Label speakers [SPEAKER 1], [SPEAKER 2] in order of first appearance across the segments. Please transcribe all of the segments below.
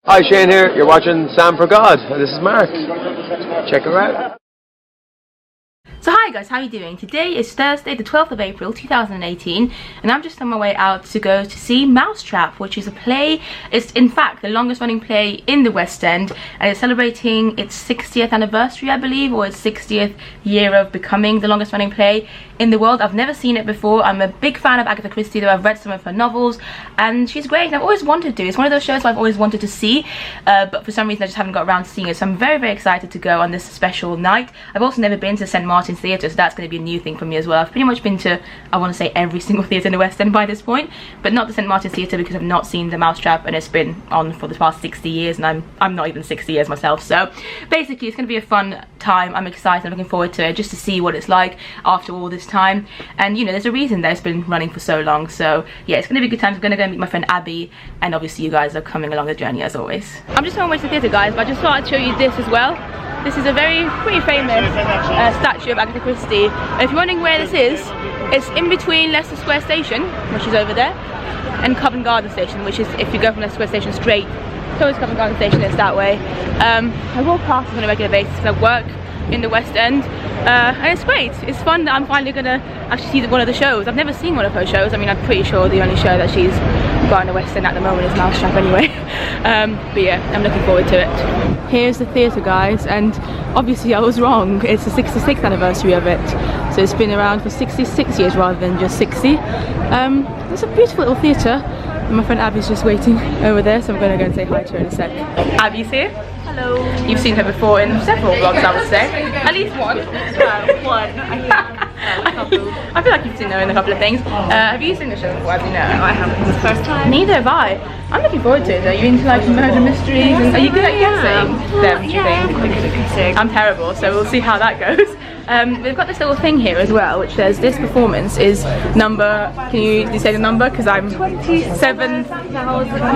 [SPEAKER 1] Hi, Shane here. You're watching Sam for God, and this is Mark. Check her out.
[SPEAKER 2] So hi guys, how are you doing? Today is Thursday the 12th of April 2018 and I'm just on my way out to go to see Mousetrap, which is a play. It's in fact the longest running play in the West End and it's celebrating its 60th anniversary, I believe, or its 60th year of becoming the longest running play in the world. I've never seen it before. I'm a big fan of Agatha Christie, though. I've read some of her novels and she's great. I've always wanted to. It's one of those shows I've always wanted to see, but for some reason I just haven't got around to seeing it. So I'm very, very excited to go on this special night. I've also never been to St. Martin's Theatre, so that's going to be a new thing for me as well. I've pretty much been to, I want to say, every single theatre in the West End by this point, but not the St. Martin's Theatre because I've not seen the Mousetrap and it's been on for the past 60 years and I'm not even 60 years myself. So basically it's going to be a fun time. I'm excited. I'm looking forward to it just to see what it's like after all this time. And you know, there's a reason that it's been running for so long. So yeah, it's going to be a good time. I'm going to go meet my friend Abby, and obviously you guys are coming along the journey as always. I'm just on my way to the theatre, guys, but I just thought I'd show you this as well. This is a pretty famous statue of Agatha Christie. And if you're wondering where this is, it's in between Leicester Square Station, which is over there, and Covent Garden Station, which is, if you go from Leicester Square Station straight towards Covent Garden Station, it's that way. I walk past it on a regular basis because I work in the West End, and it's great. It's fun that I'm finally gonna actually see one of the shows. I've never seen one of her shows. I mean, I'm pretty sure the only show that she's got in the West End at the moment is Mousetrap anyway. But yeah, I'm looking forward to it. Here's the theatre, guys, and obviously I was wrong. It's the 66th anniversary of it, so it's been around for 66 years rather than just 60. It's a beautiful little theatre, and my friend Abby's just waiting over there, so I'm gonna go and say hi to her in a sec. Abby's here. Hello. You've seen her before in several vlogs, I would say. At least one. One, I think. A couple. I feel like you've seen her in a couple of things. Have you seen the show before? No, I haven't. It's the first time. Neither have I. I'm looking forward to it. Are you into like murder mysteries? And are you good at guessing them, do you think? I'm quite good at guessing. I'm terrible, so we'll see how that goes. We've got this little thing here as well, which says this performance is number. Can you say the number? Because I'm 27,000.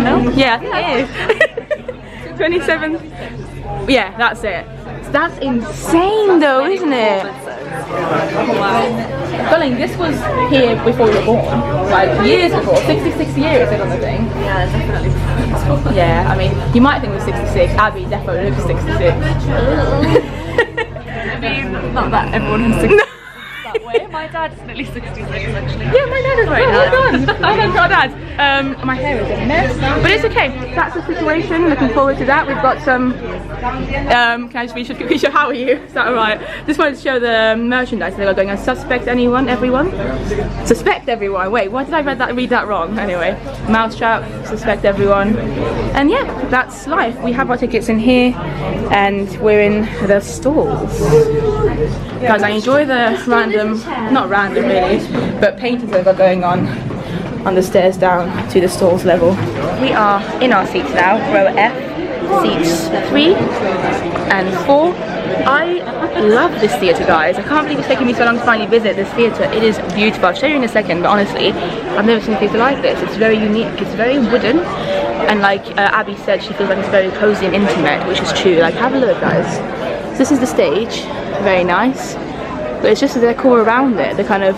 [SPEAKER 2] No? Yeah, I think it is. 27. Yeah, that's it. That's insane though, isn't it? Darling, this was here before you were born. Like years before. 66 years on the thing.
[SPEAKER 3] Yeah, definitely.
[SPEAKER 2] Yeah, I mean, you might think it was 66. Abby definitely looks 66.
[SPEAKER 3] I mean, not that everyone has 66 that way. My dad's nearly 66 actually.
[SPEAKER 2] Yeah, my dad is right now. I have got a dad. My hair is a mess, but it's okay. That's the situation. Looking forward to that. We've got some. Can I just read a picture? How are you? Is that alright? Just wanted to show the merchandise they got going on. Suspect anyone? Everyone? Suspect everyone. Wait, why did I read that wrong? Anyway, Mousetrap, suspect everyone. And yeah, that's life. We have our tickets in here, and we're in the stalls. Guys, I enjoy the not random really, but paintings that are going on the stairs down to the stalls level. We are in our seats now, row F, seats 3 and 4. I love this theatre, guys. I can't believe it's taken me so long to finally visit this theatre. It is beautiful. I'll show you in a second, but honestly, I've never seen a theatre like this. It's very unique. It's very wooden, and like Abby said, she feels like it's very cozy and intimate, which is true. Like, have a look, guys. So this is the stage. Very nice. But it's just the decor around it, the kind of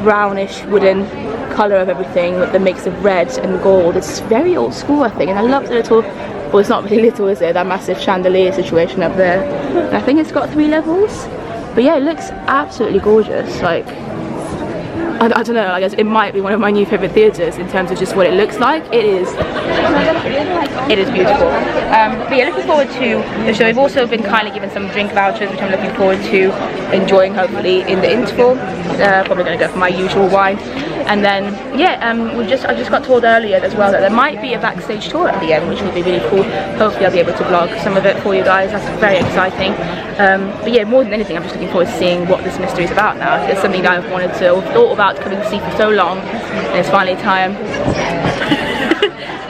[SPEAKER 2] brownish wooden colour of everything with the mix of red and gold. It's very old school, I think, and I love the little, well, it's not really little, is it, that massive chandelier situation up there. And I think it's got 3 levels, but yeah, it looks absolutely gorgeous. Like, I don't know, I guess it might be one of my new favourite theatres in terms of just what it looks like. It is beautiful. But yeah, looking forward to the show. We've also been kindly given some drink vouchers, which I'm looking forward to enjoying hopefully in the interval. Probably going to go for my usual wine. And then yeah, I just got told earlier as well that there might be a backstage tour at the end, which will be really cool. Hopefully I'll be able to vlog some of it for you guys. That's very exciting. But yeah, more than anything, I'm just looking forward to seeing what this mystery is about now. It's something that I've wanted to, or thought about coming to see for so long, and it's finally time.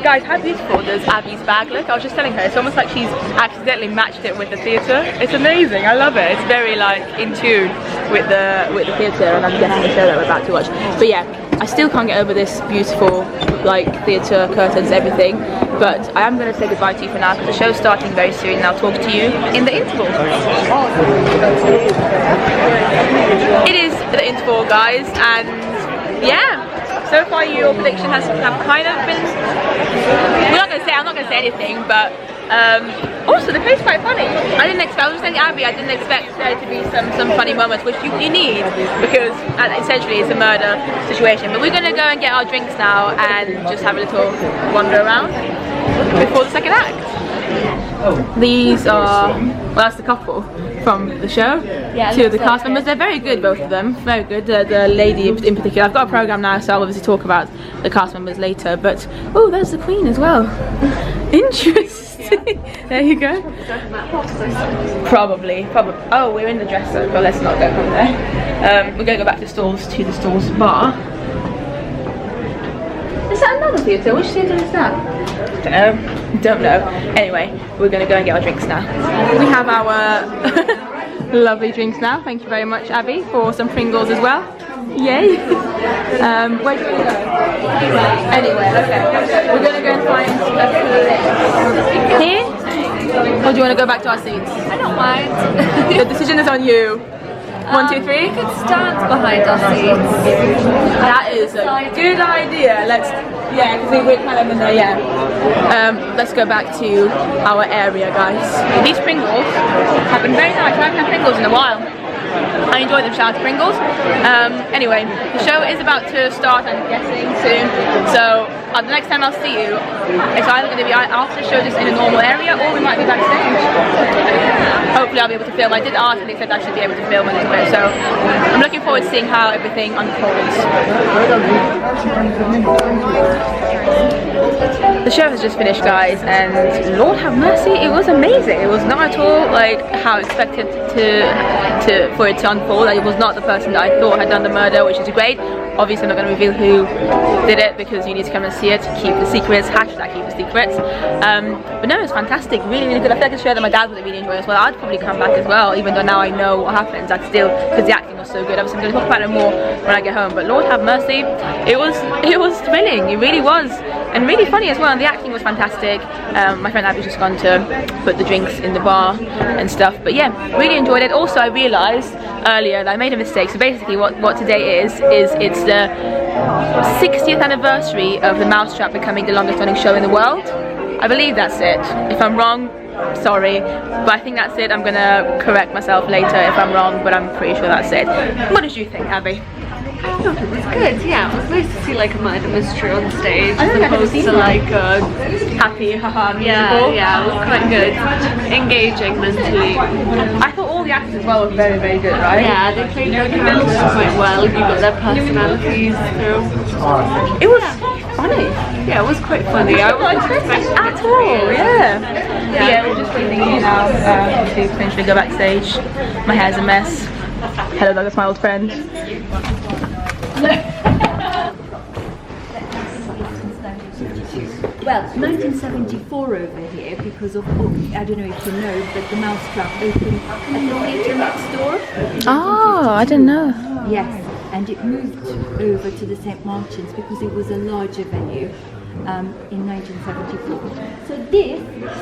[SPEAKER 2] Guys, how beautiful does Abby's bag look? I was just telling her, it's almost like she's accidentally matched it with the theatre. It's amazing, I love it. It's very like in tune with the theatre, and I'm guessing the show that we're about to watch. But yeah, I still can't get over this beautiful like theatre, curtains, everything. But I am going to say goodbye to you for now because the show's starting very soon, and I'll talk to you in the interval. It is the interval, guys, and yeah. so far your prediction has kind of been. I'm not gonna say anything, but also the play's quite funny. I was saying to Abby, I didn't expect there to be some funny moments, which you need, because essentially it's a murder situation. But we're gonna go and get our drinks now and just have a little wander around before the second act. These are, well, that's the couple from the show. Yeah, two of the cast members. They're very good, both of them. Very good. The lady in particular. I've got a program now, so I'll obviously talk about the cast members later. But oh, there's the Queen as well. Interesting. There you go. Probably. Oh, we're in the dresser, but let's not go from there. We're gonna go back to the stalls bar. Is that another theatre? Which theatre is that? Don't know. Anyway, we're gonna go and get our drinks now. We have our lovely drinks now. Thank you very much, Abby, for some Pringles as well. Yay! Where do we go? Anyway, okay. We're gonna go and find here. Or do you want to go back to our seats?
[SPEAKER 3] I don't mind.
[SPEAKER 2] The decision is on you. 1, 2, 3.
[SPEAKER 3] We could stand behind our seats.
[SPEAKER 2] That is a good idea. Yeah, because we're kind of in there, yeah. Let's go back to our area, guys. These Pringles have been very nice. I haven't had Pringles in a while. I enjoy them. Shout out to Pringles. Anyway, the show is about to start, I'm guessing, soon. So the next time I'll see you, it's either going to be after the show just in a normal area, or we might be backstage. Hopefully I'll be able to film. I did ask and they said I should be able to film a little bit, so I'm looking forward to seeing how everything unfolds. The show has just finished, guys, and Lord have mercy, it was amazing. It was not at all like how I expected for it to unfold. Like, it was not the person that I thought had done the murder, which is great. Obviously I'm not going to reveal who did it because you need to come and see it. Keep the secrets, hashtag keep the secrets. But no, it was fantastic, really, really good. I feel like it's a show that my dad would really enjoy as well. I'd probably come back as well, even though now I know what happens. I'd still, because the acting was so good. Obviously I'm going to talk about it more when I get home, but Lord have mercy, it was thrilling, it really was, and really funny as well, and the acting was fantastic. My friend Abby's just gone to put the drinks in the bar and stuff, but yeah, really enjoyed it. Also, I realised earlier that I made a mistake. So basically what today is it's the 60th anniversary of the Mousetrap becoming the longest running show in the world. I believe that's it. If I'm wrong, sorry, but I think that's it. I'm gonna correct myself later if I'm wrong, but I'm pretty sure that's it. What did you think, Abby?
[SPEAKER 3] I thought it was good, yeah. It was nice to see like a murder mystery on stage
[SPEAKER 2] as
[SPEAKER 3] opposed to like a
[SPEAKER 2] happy haha musical.
[SPEAKER 3] Yeah, it was quite good. Engaging mentally.
[SPEAKER 2] I thought all the actors as well were very, very good, right?
[SPEAKER 3] Yeah, they played their characters quite well. You got their personalities through.
[SPEAKER 2] It was funny.
[SPEAKER 3] Yeah, it was quite funny. I wasn't expecting it
[SPEAKER 2] at all, yeah, we're just waiting here now to potentially go backstage. My hair's a mess. Hello, that's my old friend.
[SPEAKER 4] Well, 1974 over here because of, I don't know if you know, but the Mousetrap opened at the theatre next door.
[SPEAKER 2] Oh, I didn't know.
[SPEAKER 4] Yes, and it moved over to the St. Martin's because it was a larger venue in 1974. So this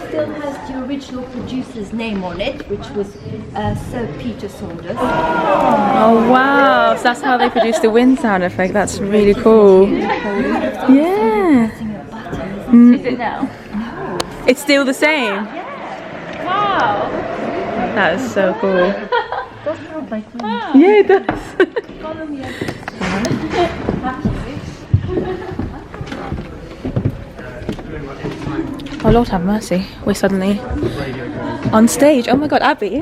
[SPEAKER 4] still has the original producer's name on it, which was Sir Peter Saunders.
[SPEAKER 2] Oh wow, so that's how they produced the wind sound effect. That's really cool. Yeah.
[SPEAKER 3] Is it now?
[SPEAKER 4] No.
[SPEAKER 2] It's still the same.
[SPEAKER 3] Wow.
[SPEAKER 2] That is so cool.
[SPEAKER 4] Does sound like wind.
[SPEAKER 2] Yeah, it does. Oh Lord have mercy, we're suddenly on stage. Oh my god, Abby,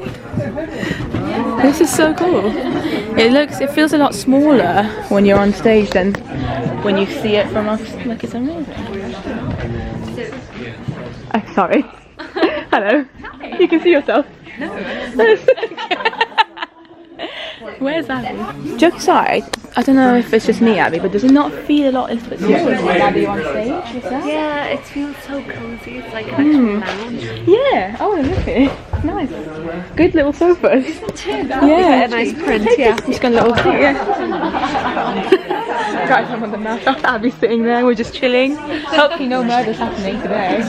[SPEAKER 2] this is so cool. It feels a lot smaller when you're on stage than when you see it from off. Look, it's amazing. I'm sorry. Hello. Hi. You can see yourself. No. Where's Abby? Joke aside, I don't know if it's just me, Abby, but does it not feel a little bit smaller with Abby on stage?
[SPEAKER 3] Yeah, it feels so cozy. It's like an actual lounge.
[SPEAKER 2] Yeah. Oh, look at it. Nice. Good little sofas.
[SPEAKER 3] Yeah. A nice print. Yeah.
[SPEAKER 2] Just got a little. Yeah. Guys, I'm on the Mousetrap. Abby's sitting there. We're just chilling. Hopefully, no murder's happening today.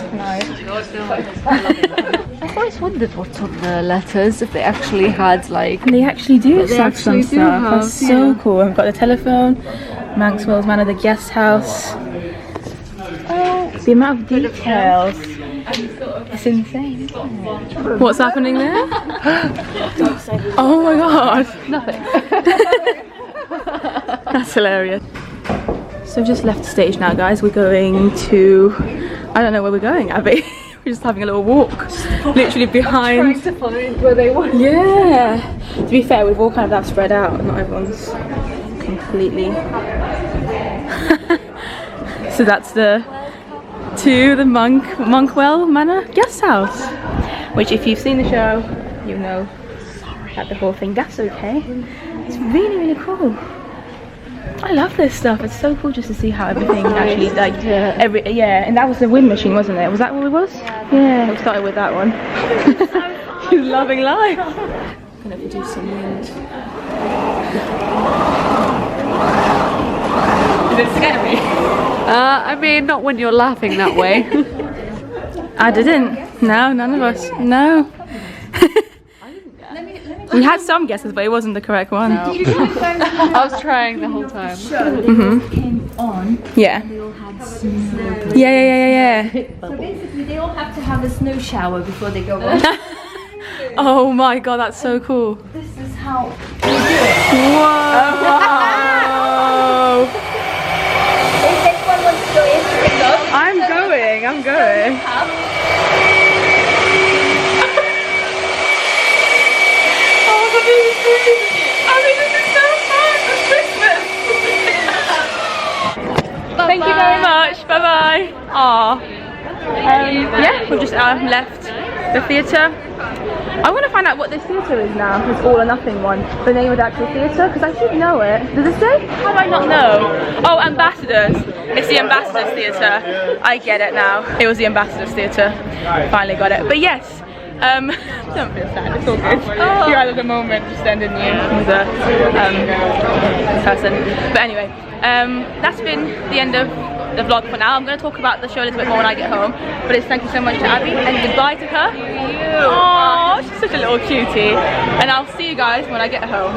[SPEAKER 3] I've always wondered what's on the letters, if they actually had like...
[SPEAKER 2] They actually do
[SPEAKER 3] They
[SPEAKER 2] have
[SPEAKER 3] actually
[SPEAKER 2] some
[SPEAKER 3] do
[SPEAKER 2] stuff.
[SPEAKER 3] have,
[SPEAKER 2] That's so cool. I've got the telephone, Maxwell's Manor, the guest house. Oh, the amount of details. It's insane. What's happening there? Oh my god.
[SPEAKER 3] Nothing.
[SPEAKER 2] That's hilarious. So we've just left the stage now, guys. We're going to... I don't know where we're going, Abby. We're just having a little walk. Literally behind...
[SPEAKER 3] Trying to find where they were.
[SPEAKER 2] Yeah. To be fair, we've all kind of that spread out. Not everyone's completely... So that's the Monkwell Manor guest house, which if you've seen the show, you know that the whole thing. That's okay. It's really, really cool. I love this stuff. It's so cool just to see how everything actually like and that was the wind machine, wasn't it? Was that what it was? Yeah, we started with that one. She's loving life. I'm gonna produce some wind. Is it scary?
[SPEAKER 3] I mean, not when you're laughing that way.
[SPEAKER 2] I didn't. No, none of us. No. We had some guesses, but it wasn't the correct one.
[SPEAKER 3] No. I was trying the whole time.
[SPEAKER 4] Came on.
[SPEAKER 2] Yeah.
[SPEAKER 4] They all had snow.
[SPEAKER 2] Yeah.
[SPEAKER 4] So basically, they all have to have a snow shower before they go on.
[SPEAKER 2] Oh my god, that's so cool.
[SPEAKER 4] This is how we do it.
[SPEAKER 2] Whoa.
[SPEAKER 4] If anyone wants to go in,
[SPEAKER 2] I'm going. Thank you very much. Bye bye. Aww. Yeah, we've just left the theatre. I want to find out what this theatre is now. This All or Nothing one. The name of the actual theatre, because I should know it. Does it say? How do I not know? Oh, Ambassadors. It's the Ambassadors Theatre. I get it now. It was the Ambassadors Theatre. Finally got it. But yes. Don't feel sad, it's all good. Oh. You're out of the moment, just ending you as a person. But anyway, that's been the end of the vlog for now. I'm going to talk about the show a little bit more when I get home. But it's thank you so much to Abby and goodbye to her. Oh, she's such a little cutie. And I'll see you guys when I get home.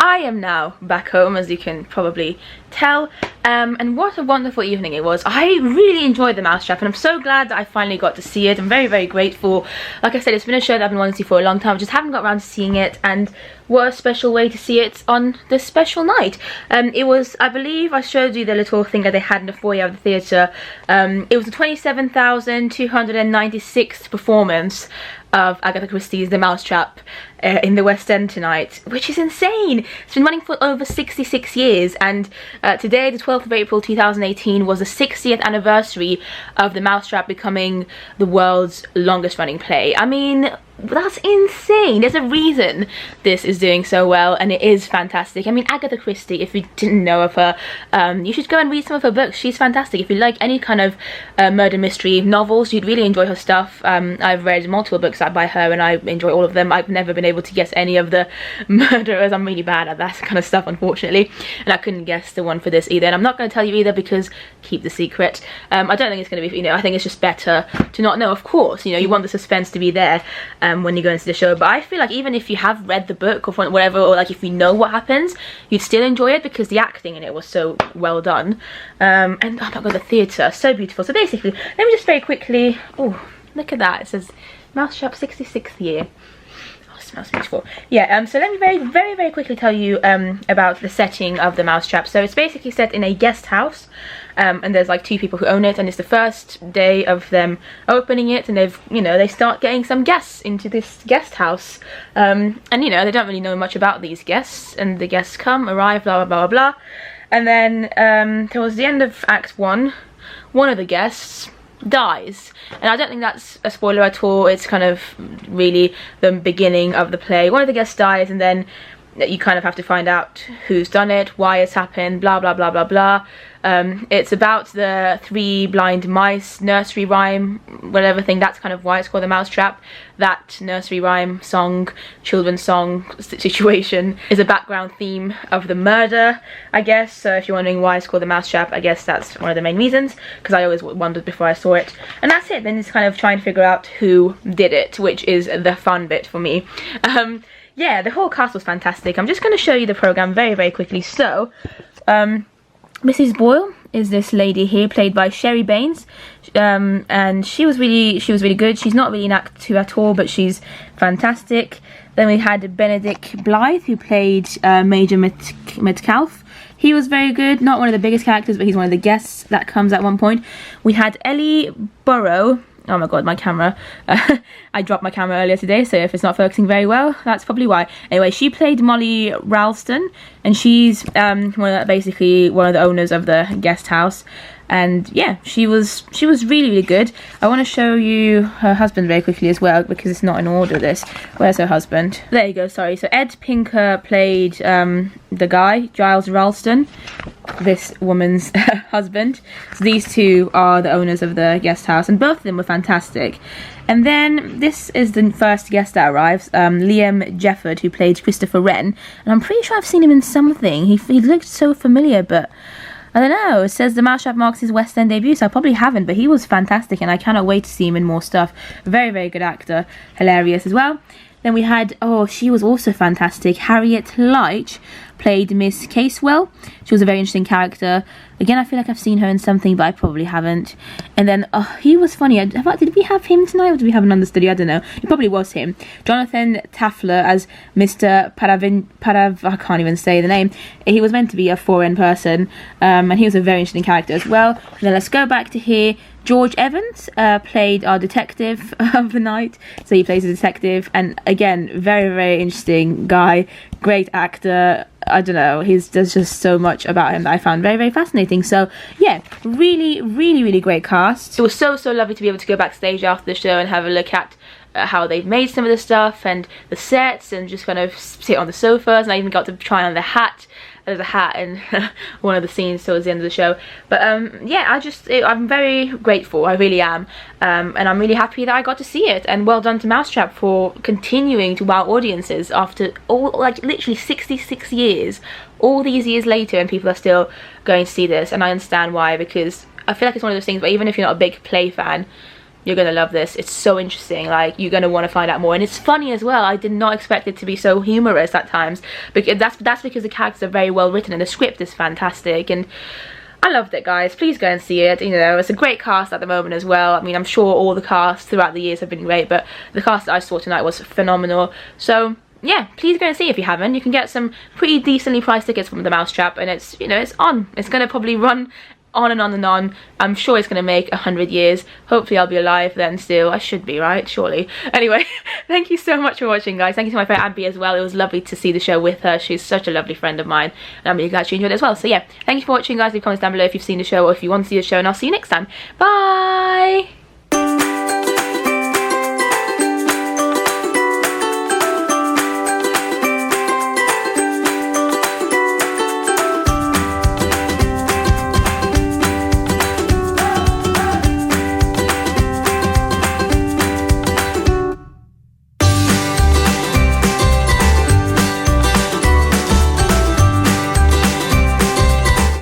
[SPEAKER 2] I am now back home, as you can probably tell, and what a wonderful evening it was. I really enjoyed the Mousetrap, and I'm so glad that I finally got to see it. I'm very, very grateful. Like I said, it's been a show that I've been wanting to see for a long time. I just haven't got around to seeing it, and what a special way to see it on this special night. It was, I believe I showed you the little thing that they had in the foyer of the theatre. It was the 27,296th performance of Agatha Christie's The Mousetrap in the West End tonight, which is insane. It's been running for over 66 years, and today, the 12th of April 2018, was the 60th anniversary of The Mousetrap becoming the world's longest running play. I mean, that's insane. There's a reason this is doing so well, and it is fantastic. I mean, Agatha Christie, if you didn't know of her, you should go and read some of her books. She's fantastic. If you like any kind of murder mystery novels, you'd really enjoy her stuff. I've read multiple books by her, and I enjoy all of them. I've never been able to guess any of the murderers. I'm really bad at that kind of stuff, unfortunately, and I couldn't guess the one for this either, and I'm not going to tell you either because keep the secret. I don't think it's going to be, I think it's just better to not know. Of course, you want the suspense to be there when you go into the show, but I feel like even if you have read the book or whatever, or like if you know what happens, you'd still enjoy it because the acting in it was so well done. And oh my god, the theatre, so beautiful. So basically, let me just very quickly, oh, look at that, it says Mousetrap 66th year. Smells beautiful. Yeah, so let me very quickly tell you about the setting of the Mousetrap. So it's basically set in a guest house, and there's like 2 people who own it, and it's the first day of them opening it, and they've, they start getting some guests into this guest house, and they don't really know much about these guests, and the guests arrive, blah blah blah blah, and then towards the end of Act 1, one of the guests dies, and I don't think that's a spoiler at all. It's kind of really the beginning of the play. One of the guests dies, and then you kind of have to find out who's done it, why it's happened, blah blah blah blah blah. It's about the 3 blind mice nursery rhyme, whatever thing. That's kind of why it's called the Mousetrap. That nursery rhyme song, children's song situation is a background theme of the murder, I guess. So if you're wondering why it's called the Mousetrap, I guess that's one of the main reasons, because I always wondered before I saw it. And that's it. Then it's kind of trying to figure out who did it, which is the fun bit for me. Yeah, the whole cast was fantastic. I'm just going to show you the program very, very quickly. So, Mrs. Boyle is this lady here, played by Sherry Baines, and she was really good. She's not really an actor at all, but she's fantastic. Then we had Benedict Blythe, who played Major Metcalfe. He was very good. Not one of the biggest characters, but he's one of the guests that comes at one point. We had Ellie Burrow. Oh my god, my camera. I dropped my camera earlier today, so if it's not focusing very well, that's probably why. Anyway, she played Molly Ralston, and she's basically one of the owners of the guest house. And yeah, she was really good. I want to show you her husband very quickly as well, because it's not in order, this. Where's her husband? There you go, sorry. So Ed Pinker played the guy, Giles Ralston, this woman's husband. So these two are the owners of the guest house, and both of them were fantastic. And then this is the first guest that arrives, Liam Jefford, who played Christopher Wren. And I'm pretty sure I've seen him in something. He looked so familiar, but I don't know. It says the Mousetrap marks his West End debut, so I probably haven't, but he was fantastic, and I cannot wait to see him in more stuff. Very, very good actor. Hilarious as well. Then we had, oh, she was also fantastic. Harriet Leitch played Miss Casewell. She was a very interesting character. Again, I feel like I've seen her in something, but I probably haven't. And then, oh, he was funny. Did we have him tonight, or did we have an understudy? I don't know. It probably was him. Jonathan Taffler as Mr. Parav, I can't even say the name. He was meant to be a foreign person, and he was a very interesting character as well. And then let's go back to here. George Evans played our detective of the night, so he plays a detective, and again, very, very interesting guy, great actor. I don't know, there's just so much about him that I found very, very fascinating. So yeah, really, really, really great cast. It was so lovely to be able to go backstage after the show and have a look at how they've made some of the stuff and the sets, and just kind of sit on the sofas, and I even got to try on the hat. There's a hat in one of the scenes towards the end of the show. But yeah, I'm very grateful, I really am, and I'm really happy that I got to see it. And well done to Mousetrap for continuing to wow audiences after all, like, literally 66 years, all these years later, and people are still going to see this. And I understand why, because I feel like it's one of those things where even if you're not a big play fan, you're gonna love this. It's so interesting, like, you're gonna want to find out more, and it's funny as well. I did not expect it to be so humorous at times, because that's because the characters are very well written and the script is fantastic, and I loved it, guys. Please go and see it. You know, it's a great cast at the moment as well. I mean, I'm sure all the casts throughout the years have been great, but the cast that I saw tonight was phenomenal. So yeah, please go and see it if you haven't. You can get some pretty decently priced tickets from the Mousetrap, and it's, you know, it's on. It's gonna probably run on and on and on. I'm sure it's gonna make 100 years. Hopefully I'll be alive then still. I should be, right? Surely. Anyway, thank you so much for watching, guys. Thank you to my friend Abby as well. It was lovely to see the show with her. She's such a lovely friend of mine, and I'm really glad she enjoyed it as well. So yeah, thank you for watching, guys. Leave comments down below if you've seen the show or if you want to see the show, and I'll see you next time. Bye.